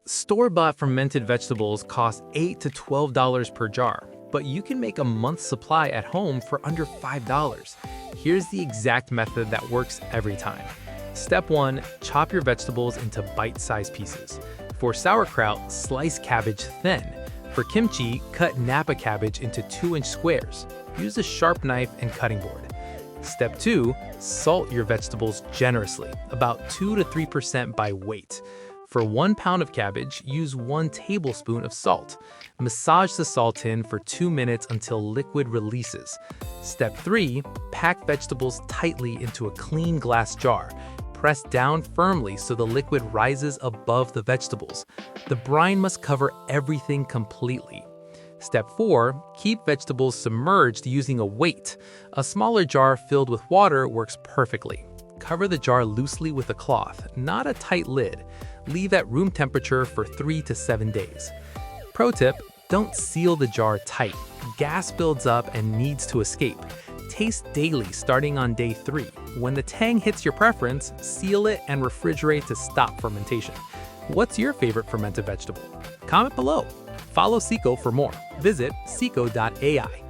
Store-bought fermented vegetables cost $8 to $12 per jar, but you can make a month's supply at home for under $5. Here's the exact method that works every time. Step 1. Chop your vegetables into bite-sized pieces. For sauerkraut, slice cabbage thin. For kimchi, cut Napa cabbage into 2-inch squares. Use a sharp knife and cutting board. Step 2. Salt your vegetables generously, about 2 to 3% by weight. For 1 pound of cabbage, use 1 tablespoon of salt. Massage the salt in for 2 minutes until liquid releases. Step 3. Pack vegetables tightly into a clean glass jar. Press down firmly so the liquid rises above the vegetables. The brine must cover everything completely. Step 4. Keep vegetables submerged using a weight. A smaller jar filled with water works perfectly. Cover the jar loosely with a cloth, not a tight lid. Leave at room temperature for 3 to 7 days. Pro tip: don't seal the jar tight. Gas builds up and needs to escape. Taste daily starting on day 3. When the tang hits your preference, seal it and refrigerate to stop fermentation. What's your favorite fermented vegetable? Comment below. Follow Sikho for more. Visit Sikho.ai.